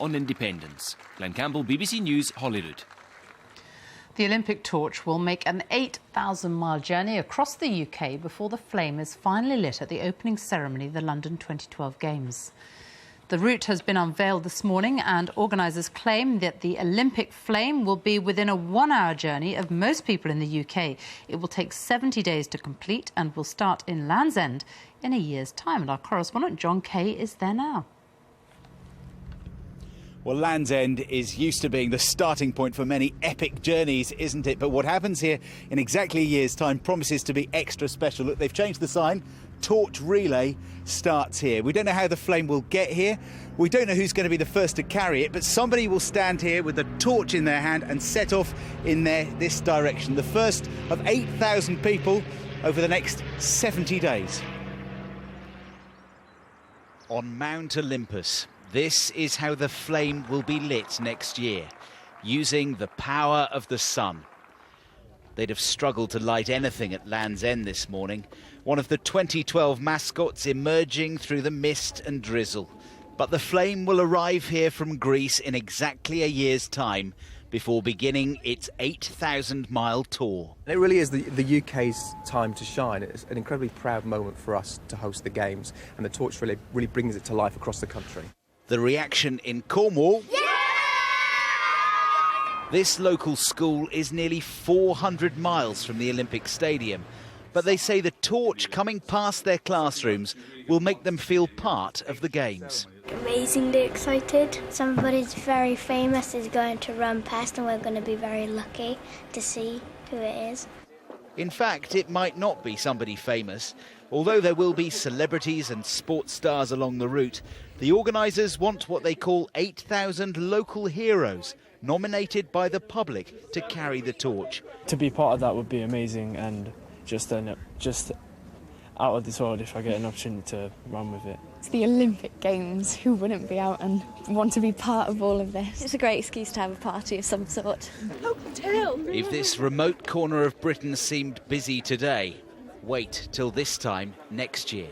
on independence. Glenn Campbell, BBC News, Holyrood. The Olympic torch will make an 8,000-mile journey across the UK before the flame is finally lit at the opening ceremony of the London 2012 Games. The route has been unveiled this morning, and organisers claim that the Olympic flame will be within a one-hour journey of most people in the UK. It will take 70 days to complete and will start in Land's End in a year's time. And our correspondent Jon Kay is there now. Well, Land's End is used to being the starting point for many epic journeys, isn't it? But what happens here in exactly a year's time promises to be extra special. Look, they've changed the sign. Torch relay starts here. We don't know how the flame will get here. We don't know who's going to be the first to carry it, but somebody will stand here with a torch in their hand and set off in this direction. The first of 8,000 people over the next 70 days. On Mount Olympus, this is how the flame will be lit next year, using the power of the sun. They'd have struggled to light anything at Land's End this morning. One of the 2012 mascots emerging through the mist and drizzle. But the flame will arrive here from Greece in exactly a year's time before beginning its 8,000-mile tour. It really is the UK's time to shine. It's an incredibly proud moment for us to host the Games, and the torch really brings it to life across the country. The reaction in Cornwall. Yeah! This local school is nearly 400 miles from the Olympic Stadium, but they say the torch coming past their classrooms will make them feel part of the Games. Amazingly excited. Somebody very famous is going to run past and we're going to be very lucky to see who it is. In fact, it might not be somebody famous. Although there will be celebrities and sports stars along the route, the organisers want what they call 8,000 local heroes, nominated by the public to carry the torch. To be part of that would be amazing, and just out of this world if I get an opportunity to run with it. It's the Olympic Games. Who wouldn't be out and want to be part of all of this? It's a great excuse to have a party of some sort. If this remote corner of Britain seemed busy today, wait till this time next year.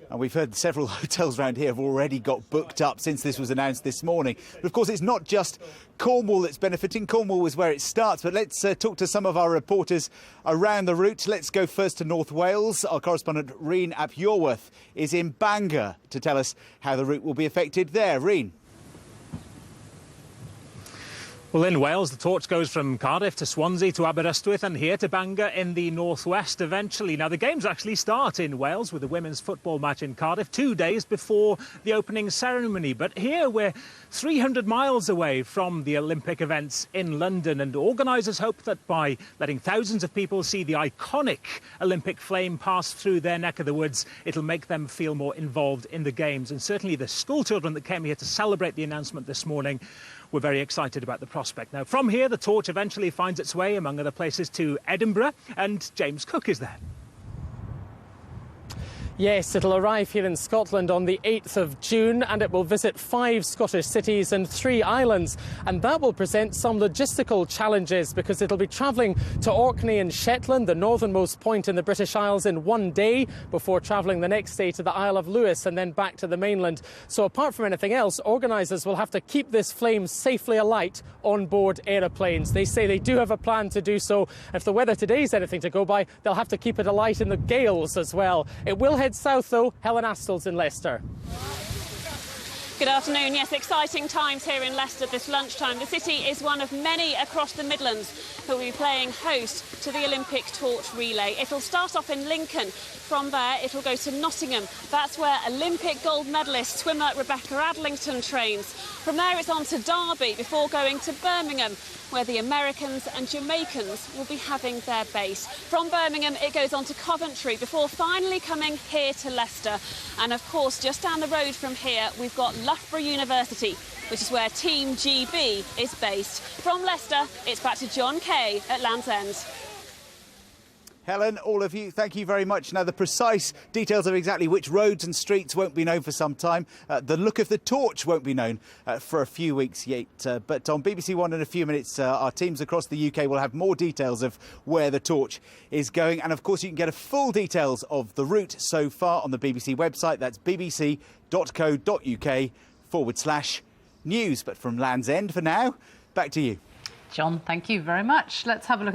And we've heard several hotels around here have already got booked up since this was announced this morning. But of course, it's not just Cornwall that's benefiting. Cornwall is where it starts. But let's talk to some of our reporters around the route. Let's go first to North Wales. Our correspondent Rhun ap Iorwerth is in Bangor to tell us how the route will be affected there. Rhun. Well, in Wales, the torch goes from Cardiff to Swansea to Aberystwyth and here to Bangor in the northwest eventually. Now, the Games actually start in Wales with a women's football match in Cardiff 2 days before the opening ceremony. But here we're 300 miles away from the Olympic events in London, and organisers hope that by letting thousands of people see the iconic Olympic flame pass through their neck of the woods, it'll make them feel more involved in the Games. And certainly the school children that came here to celebrate the announcement this morning were very excited about the prospect. Now, from here, the torch eventually finds its way, among other places, to Edinburgh, and James Cook is there. Yes, it'll arrive here in Scotland on the 8th of June, and it will visit 5 Scottish cities and 3 islands. And that will present some logistical challenges because it'll be travelling to Orkney in Shetland, the northernmost point in the British Isles, in 1 day before travelling the next day to the Isle of Lewis and then back to the mainland. So apart from anything else, organisers will have to keep this flame safely alight on board aeroplanes. They say they do have a plan to do so. If the weather today is anything to go by, they'll have to keep it alight in the gales as well. It will head south, though. Helen Astle's in Leicester. Good afternoon. Yes, exciting times here in Leicester this lunchtime. The city is one of many across the Midlands who will be playing host to the Olympic torch relay. It'll start off in Lincoln. From there, it'll go to Nottingham. That's where Olympic gold medalist swimmer Rebecca Adlington trains. From there, it's on to Derby before going to Birmingham, where the Americans and Jamaicans will be having their base. From Birmingham, it goes on to Coventry before finally coming here to Leicester. And of course, just down the road from here, we've got Loughborough University, which is where Team GB is based. From Leicester, it's back to Jon Kay at Land's End. Helen, all of you, thank you very much. Now, the precise details of exactly which roads and streets won't be known for some time. The look of the torch won't be known for a few weeks yet. But on BBC One in a few minutes, our teams across the UK will have more details of where the torch is going. And, of course, you can get a full details of the route so far on the BBC website. That's bbc.co.uk. bbc.co.uk/news. But from Land's End for now, back to you. John, thank you very much. Let's have a look at